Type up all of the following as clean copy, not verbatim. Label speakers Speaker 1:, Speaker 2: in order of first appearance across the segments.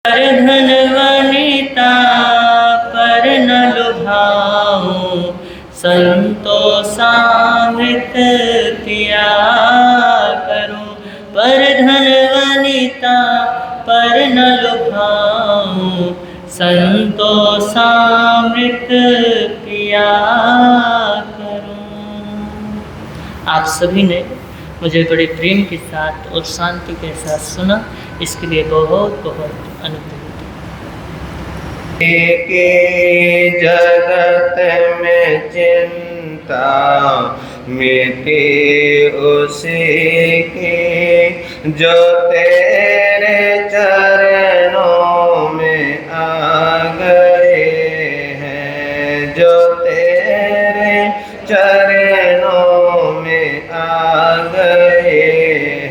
Speaker 1: धन वनिता पर न लुभाऊं, संतोषामृत पिया करूं। पर धन वनिता पर न लुभाऊं, संतोषामृत पिया करूं। आप सभी ने मुझे बड़े प्रेम के साथ और शांति के साथ सुना, इसके लिए बहुत बहुत अनुभूति।
Speaker 2: के जगत में चिंता मिटे उसी के, जो तेरे चरणों में आ गए हैं, जो तेरे चरणों में आ गए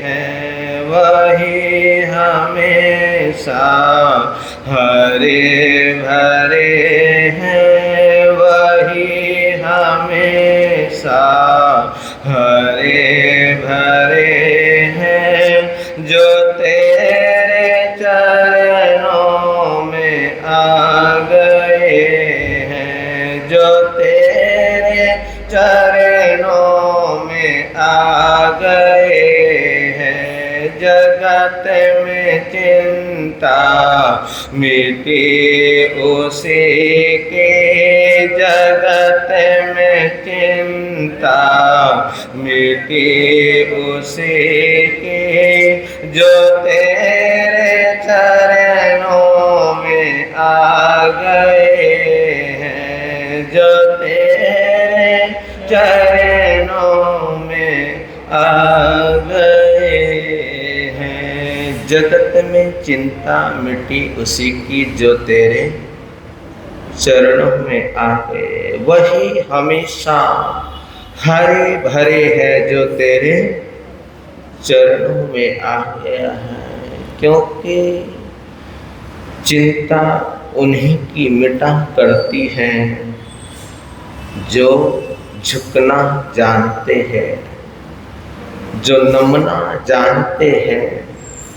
Speaker 2: हैं। वही हमेशा हरे भरे हैं, वही हमेशा हरे भरे हैं, जो तेरे चरणों में आ गए हैं, जो तेरे चरणों में आ गए हैं। जगत में चिंता मिटे उसी के, जगत में चिंता मिटे उसी के, जो तेरे चरणों में आ गए हैं, जो तेरे चरणों में आ गए हैं। जगत में चिंता मिटी उसी की, जो तेरे चरणों में आ गए। वही हमेशा हरे भरे है, जो तेरे चरणों में आ गया है। क्योंकि चिंता उन्हीं की मिटा करती है जो झुकना जानते हैं, जो नमना जानते हैं,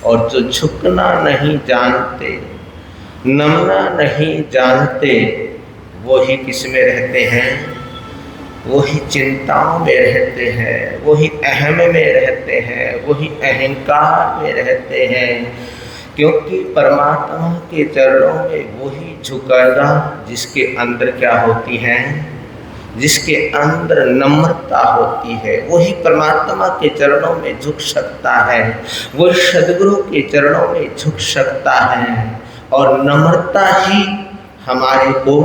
Speaker 2: और जो झुकना नहीं जानते, नमना नहीं जानते, वही किस में रहते हैं? वही चिंताओं में रहते हैं, वही अहम में रहते हैं, वही अहंकार में रहते हैं। क्योंकि परमात्मा के चरणों में वही झुकेगा जिसके अंदर क्या होती है? जिसके अंदर नम्रता होती है, वही परमात्मा के चरणों में झुक सकता है, वही सद्गुरु के चरणों में झुक सकता है। और नम्रता ही हमारे को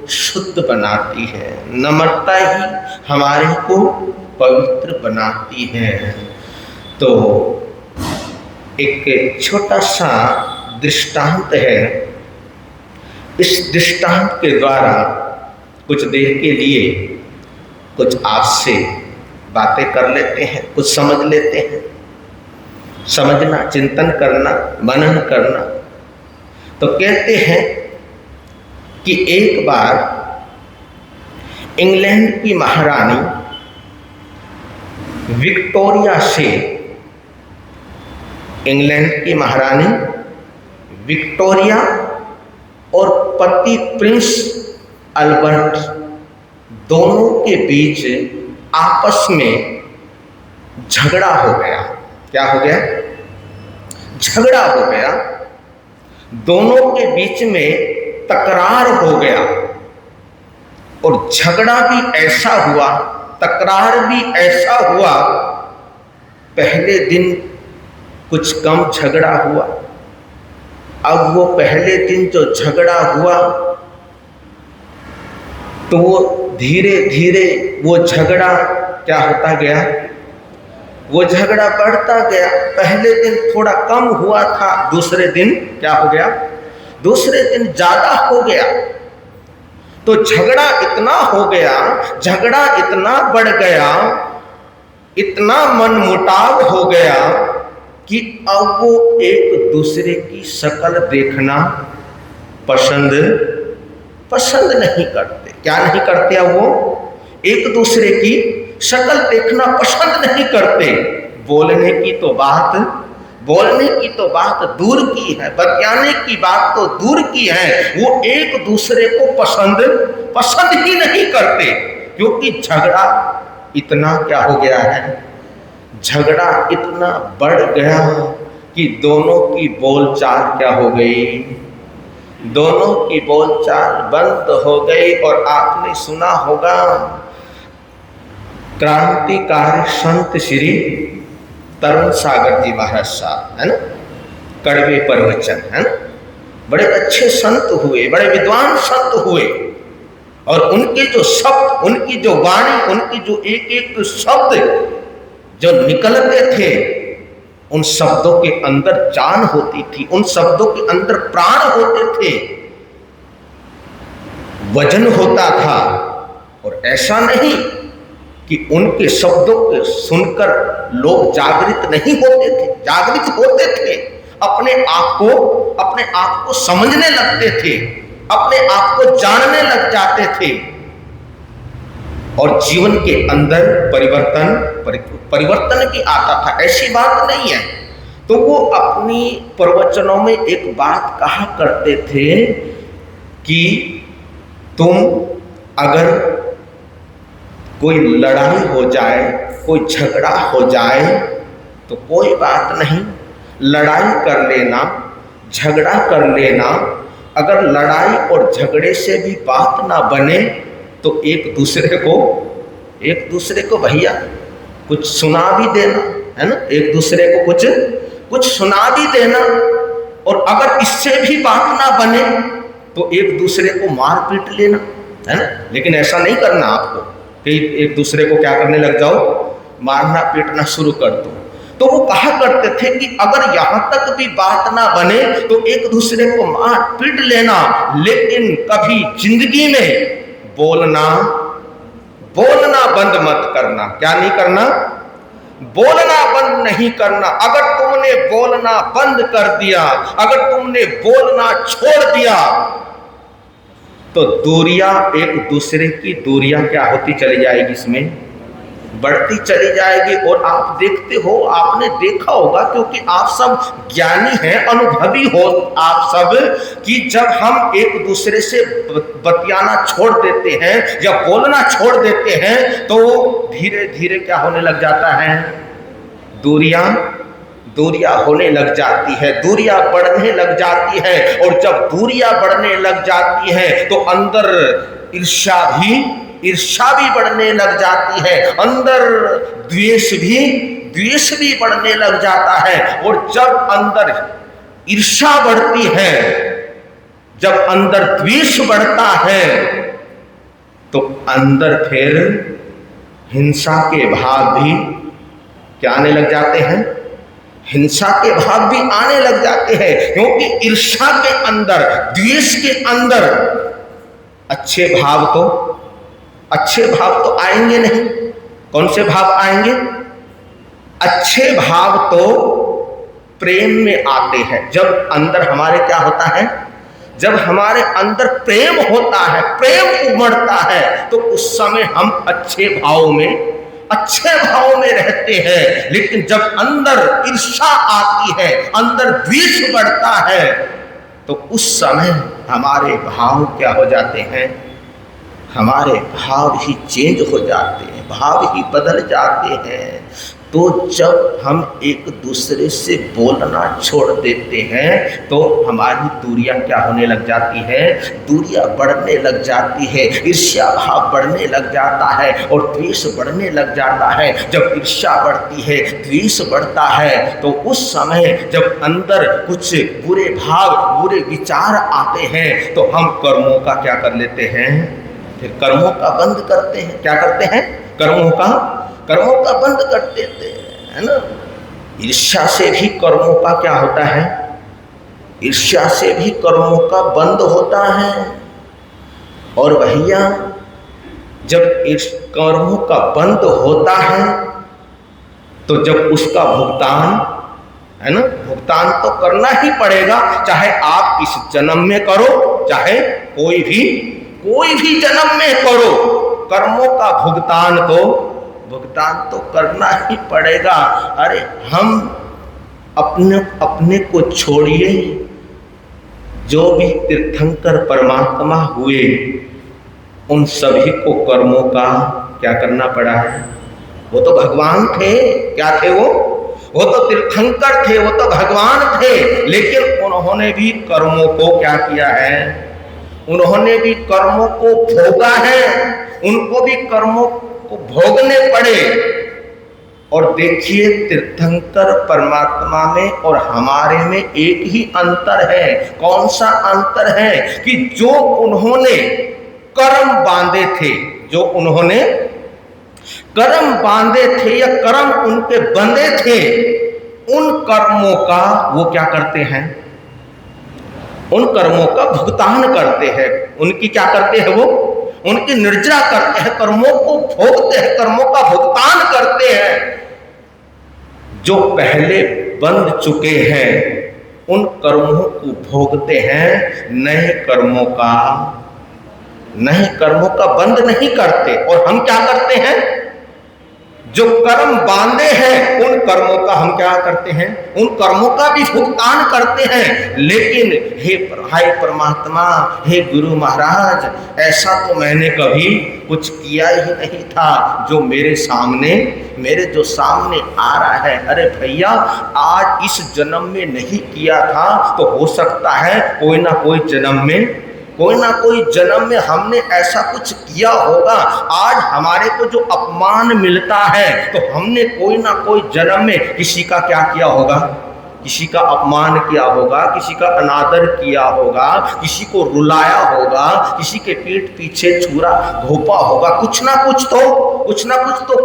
Speaker 2: शुद्ध बनाती है, नम्रता ही हमारे को पवित्र बनाती है। तो एक छोटा सा दृष्टांत है, इस दृष्टांत के द्वारा कुछ देर के लिए कुछ आपसे बातें कर लेते हैं, कुछ समझ लेते हैं। समझना, चिंतन करना, मनन करना। तो कहते हैं कि एक बार इंग्लैंड की महारानी विक्टोरिया से, इंग्लैंड की महारानी विक्टोरिया और पति प्रिंस अल्बर्ट, दोनों के बीच आपस में झगड़ा हो गया। क्या हो गया? झगड़ा हो गया। दोनों के बीच में तकरार हो गया। और झगड़ा भी ऐसा हुआ, तकरार भी ऐसा हुआ, पहले दिन कुछ कम झगड़ा हुआ। अब वो पहले दिन जो झगड़ा हुआ तो वो धीरे धीरे वो झगड़ा क्या होता गया? वो झगड़ा बढ़ता गया। पहले दिन थोड़ा कम हुआ था, दूसरे दिन क्या हो गया? दूसरे दिन ज़्यादा हो गया। तो झगड़ा इतना हो गया, झगड़ा इतना बढ़ गया, इतना मनमुटाव हो गया कि अब वो एक दूसरे की शक्ल देखना पसंद नहीं करते। क्या नहीं करते? अब वो एक दूसरे की शक्ल देखना पसंद नहीं करते। बोलने की तो बात बोलने की तो बात दूर की है, बतियाने की बात तो दूर की है, वो एक दूसरे को पसंद ही नहीं करते, क्योंकि झगड़ा इतना क्या हो गया है, झगड़ा इतना बढ़ गया कि दोनों की बोलचाल क्या हो गई, दोनों की बोलचाल बंद हो गई। और आपने सुना होगा क्रांतिकारी संत श्री तरुण सागर जी महाराज साहब, है ना, कड़वे प्रवचन, है ना, बड़े अच्छे संत हुए, बड़े विद्वान संत हुए, और उनके जो शब्द, उनकी जो वाणी, उनकी जो एक एक शब्द जो निकलते थे, उन शब्दों के अंदर जान होती थी, उन शब्दों के अंदर प्राण होते थे, वजन होता था। और ऐसा नहीं कि उनके शब्दों को सुनकर लोग जागृत नहीं होते थे, जागृत होते थे, अपने आप को समझने लगते थे, अपने आप को जानने लग जाते थे, और जीवन के अंदर परिवर्तन भी आता था, ऐसी बात नहीं है। तो वो अपनी प्रवचनों में एक बात कहा करते थे कि तुम अगर कोई लड़ाई हो जाए, कोई झगड़ा हो जाए तो कोई बात नहीं, लड़ाई कर लेना, झगड़ा कर लेना, अगर लड़ाई और झगड़े से भी बात ना बने तो एक दूसरे को भैया कुछ सुना भी देना, है ना, एक दूसरे को कुछ सुना भी देना, और अगर इससे भी बात ना बने तो एक दूसरे को मार पीट लेना, है ना। लेकिन ऐसा नहीं करना आपको कि एक दूसरे को क्या करने लग जाओ, मारना पीटना शुरू कर दो। तो वो कहा करते थे कि अगर यहाँ तक भी बात ना बने तो एक दूसरे को मार पीट लेना, लेकिन कभी जिंदगी में बोलना बंद मत करना। क्या नहीं करना? बोलना बंद नहीं करना। अगर तुमने बोलना बंद कर दिया, अगर तुमने बोलना छोड़ दिया, तो दूरियां, एक दूसरे की दूरियां क्या होती चली जाएगी, इसमें बढ़ती चली जाएगी। और आप देखते हो, आपने देखा होगा, क्योंकि आप सब ज्ञानी हैं, अनुभवी हो आप सब, कि जब हम एक दूसरे से बतियाना छोड़ देते हैं या बोलना छोड़ देते हैं तो धीरे धीरे क्या होने लग जाता है, दूरियां होने लग जाती है, दूरियां बढ़ने लग जाती है। और जब दूरियां बढ़ने लग जाती है तो अंदर ईर्ष्या भी बढ़ने लग जाती है, अंदर द्वेष भी बढ़ने लग जाता है। और जब अंदर ईर्ष्या बढ़ती है, जब अंदर द्वेष बढ़ता है, तो अंदर फिर हिंसा के भाव भी क्या आने लग जाते हैं, हिंसा के भाव भी आने लग जाते हैं। क्योंकि ईर्ष्या के अंदर, द्वेष के अंदर अच्छे भाव तो आएंगे नहीं। कौन से भाव आएंगे? अच्छे भाव तो प्रेम में आते हैं। जब अंदर हमारे क्या होता है, जब हमारे अंदर प्रेम होता है, प्रेम उमड़ता है, तो उस समय हम अच्छे भाव में रहते हैं। लेकिन जब अंदर ईर्ष्या आती है, अंदर द्वेष बढ़ता है, तो उस समय हमारे भाव क्या हो जाते हैं, हमारे भाव ही चेंज हो जाते हैं, भाव ही बदल जाते हैं। तो जब हम एक दूसरे से बोलना छोड़ देते हैं तो हमारी दूरियां क्या होने लग जाती है, दूरियां बढ़ने लग जाती है, ईर्ष्या भाव बढ़ने लग जाता है और द्वेष बढ़ने लग जाता है। जब ईर्ष्या बढ़ती है, द्वेष बढ़ता है, तो उस समय जब अंदर कुछ बुरे भाव, बुरे विचार आते हैं, तो हम कर्मों का क्या कर लेते हैं, फिर कर्मों का बंद करते हैं। क्या करते हैं? कर्मों का बंद कर देते हैं, है ना। ईर्ष्या से भी कर्मों का क्या होता है, ईर्ष्या से भी कर्मों का बंद होता है। और भैया जब इस कर्मों का बंद होता है तो जब उसका भुगतान, है ना, भुगतान तो करना ही पड़ेगा, चाहे आप इस जन्म में करो, चाहे कोई भी जन्म में करो, कर्मों का भुगतान तो करना ही पड़ेगा। अरे हम अपने अपने को छोड़िए, जो भी तीर्थंकर परमात्मा हुए उन सभी को कर्मों का क्या करना पड़ा है। वो तो भगवान थे, क्या थे वो तो तीर्थंकर थे, वो तो भगवान थे, लेकिन उन्होंने भी कर्मों को क्या किया है, उन्होंने भी कर्मों को भोगा है, उनको भी कर्मों को भोगने पड़े। और देखिए तीर्थंकर परमात्मा में और हमारे में एक ही अंतर है। कौन सा अंतर है कि जो उन्होंने कर्म बांधे थे, जो उन्होंने कर्म बांधे थे या कर्म उनके बंधे थे, उन कर्मों का वो क्या करते हैं, उन कर्मों का भुगतान करते हैं। उनकी क्या करते हैं, वो उनकी निर्जरा करते हैं, कर्मों को भोगते हैं, कर्मों का भुगतान करते हैं। जो पहले बंध चुके हैं उन कर्मों को भोगते हैं, नए कर्मों का बंध नहीं करते। और हम क्या करते हैं, जो कर्म बांधे हैं उन कर्मों का हम क्या करते हैं, उन कर्मों का भी भुगतान करते हैं। लेकिन हे परमात्मा, हे गुरु महाराज, ऐसा तो मैंने कभी कुछ किया ही नहीं था जो मेरे जो सामने आ रहा है। अरे भैया, आज इस जन्म में नहीं किया था तो हो सकता है कोई ना कोई जन्म में हमने ऐसा कुछ किया होगा। आज हमारे को जो अपमान मिलता है तो हमने कोई ना कोई जन्म में किसी का क्या किया होगा, किसी का अपमान किया होगा, किसी का अनादर किया होगा, किसी को रुलाया होगा, किसी के पीठ पीछे छुरा घोपा होगा, कुछ ना कुछ तो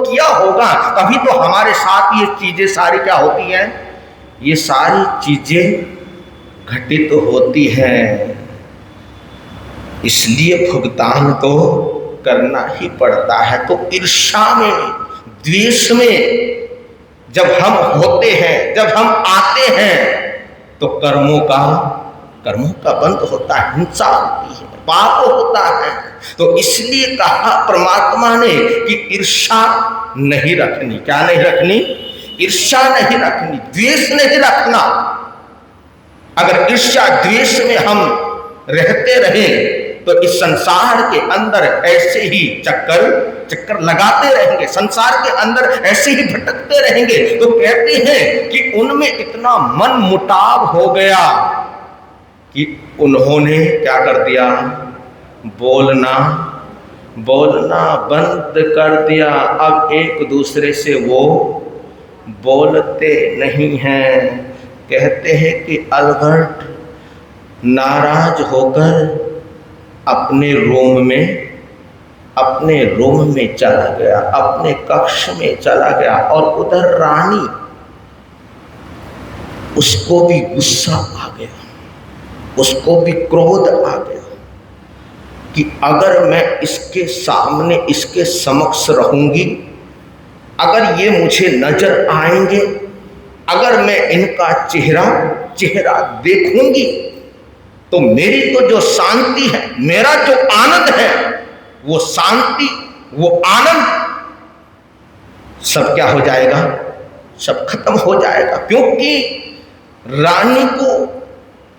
Speaker 2: किया होगा। तभी तो हमारे साथ ये चीजें सारी क्या होती हैं, ये सारी चीजें घटित होती हैं। इसलिए भुगतान तो करना ही पड़ता है। तो ईर्ष्या में, द्वेष में जब हम होते हैं, जब हम आते हैं, तो कर्मों का बंध होता है, हिंसा होती है, पाप होता है। तो इसलिए कहा परमात्मा ने कि ईर्ष्या नहीं रखनी। क्या नहीं रखनी, ईर्ष्या नहीं रखनी, द्वेष नहीं रखना। अगर ईर्ष्या द्वेष में हम रहते रहे तो इस संसार के अंदर ऐसे ही चक्कर लगाते रहेंगे, संसार के अंदर ऐसे ही भटकते रहेंगे। तो कहते हैं कि उनमें इतना मन मुटाव हो गया कि उन्होंने क्या कर दिया, बोलना बंद कर दिया। अब एक दूसरे से वो बोलते नहीं हैं। कहते हैं कि अल्बर्ट नाराज होकर अपने रूम में चला गया, अपने कक्ष में चला गया। और उधर रानी, उसको भी गुस्सा आ गया, उसको भी क्रोध आ गया कि अगर मैं इसके सामने, इसके समक्ष रहूंगी, अगर ये मुझे नजर आएंगे, अगर मैं इनका चेहरा देखूंगी, तो मेरी तो जो शांति है, मेरा जो आनंद है, वो शांति, वो आनंद सब क्या हो जाएगा, सब खत्म हो जाएगा। क्योंकि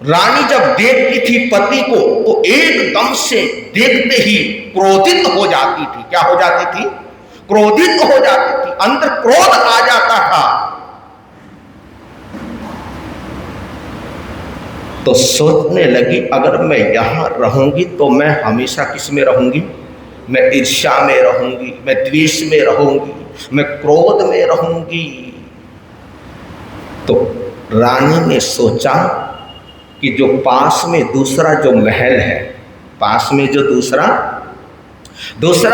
Speaker 2: रानी जब देखती थी पति को तो एकदम से देखते ही क्रोधित हो जाती थी। क्या हो जाती थी, क्रोधित हो जाती थी, अंदर क्रोध आ जाता था। तो सोचने लगी, अगर मैं यहाँ रहूंगी तो मैं हमेशा किस में रहूंगी, मैं ईर्ष्या में रहूंगी, मैं द्वेष में रहूंगी, मैं क्रोध में रहूंगी। तो रानी ने सोचा कि जो पास में दूसरा जो महल है, पास में जो दूसरा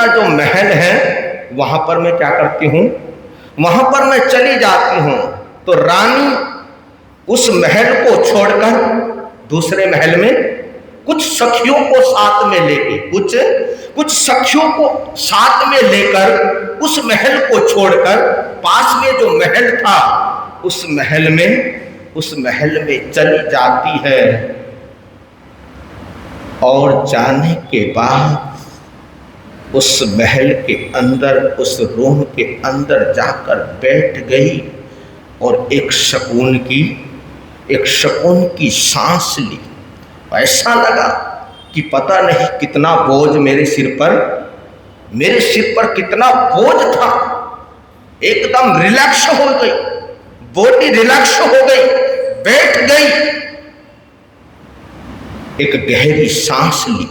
Speaker 2: जो महल है, वहां पर मैं क्या करती हूँ, वहां पर मैं चली जाती हूँ। तो रानी उस महल को छोड़कर दूसरे महल में कुछ सखियों को साथ में लेके, कुछ सखियों को साथ में लेकर उस महल को छोड़कर पास में जो महल था उस महल में चली जाती है। और जाने के बाद उस महल के अंदर, उस रूम के अंदर जाकर बैठ गई और एक सुकून की सांस ली। ऐसा लगा कि पता नहीं कितना बोझ मेरे सिर पर कितना बोझ था। एकदम रिलैक्स हो गई, बॉडी रिलैक्स हो गई, बैठ गई, एक गहरी सांस ली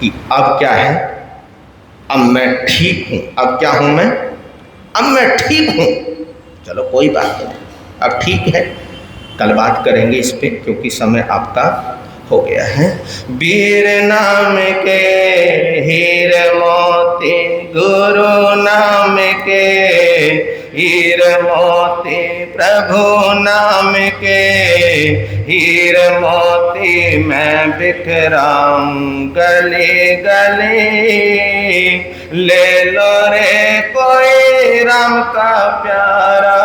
Speaker 2: कि अब क्या है, अब मैं ठीक हूं। अब क्या हूं मैं? अब मैं ठीक हूं। चलो कोई बात नहीं, अब ठीक है, कल बात करेंगे इस पे, क्योंकि समय आपका हो गया है। वीर नाम के हीर मोती, गुरु नाम के हीर मोती, प्रभु नाम के हीर मोती, मैं बिखराऊं गली गली। ले लो रे कोई राम का प्यारा,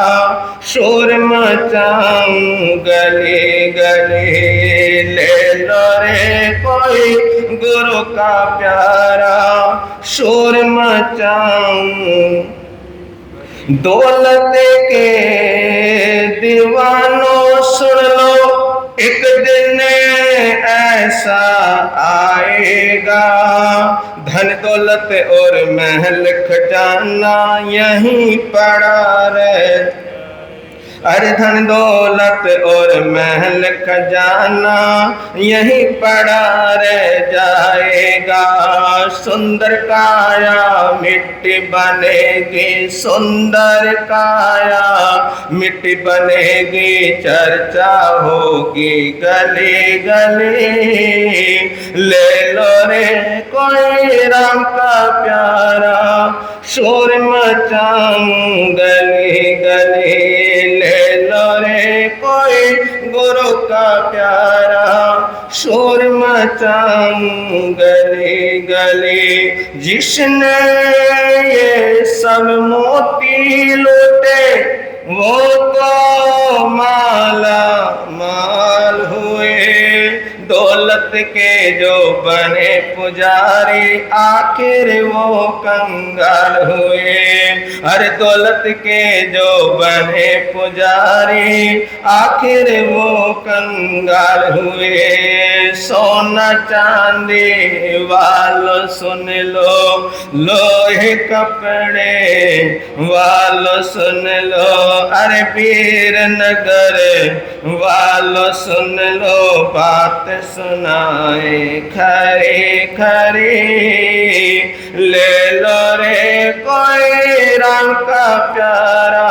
Speaker 2: शोर मचाऊं गली गली। ले लो रे कोई गुरु का प्यारा, शोर मचाऊं। दौलत के दीवानों सुन लो, एक दिन ऐसा आएगा, धन दौलत और महल खजाना यहीं पड़ा रहे। अरे धन दौलत और महल खजाना यहीं पड़ा रह जाएगा। सुंदर काया मिट्टी बनेगी, सुंदर काया मिट्टी बनेगी, चर्चा होगी गली गली। ले लो रे कोई राम का प्यारा, शोर मचाऊं गली गली। ले लो रे कोई गुरु का प्यारा, शोर मचाऊं गली गली। जिसने ये सब मोती लूटे, वो तो माला माल हुए। दौलत के जो बने पुजारी, आखिर वो कंगाल हुए। अरे दौलत के जो बने पुजारी, आखिर वो कंगाल हुए। सोना चांदी वालों सुन लो, लोहे कपड़े वालों सुन लो। अरे वीर नगर वालों सुन लो, बात सुनाए खरी खरी। ले लो रे कोई राम का प्यारा,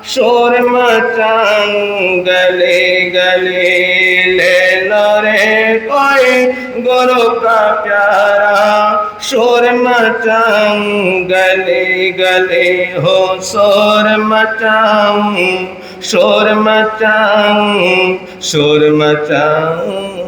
Speaker 2: शोर मचाऊं गली गली। ले लो रे कोई गुरु का प्यारा, शोर मचाऊं गली गली। हो शोर मचाऊं, शोर मचाऊं, शोर मचाऊं।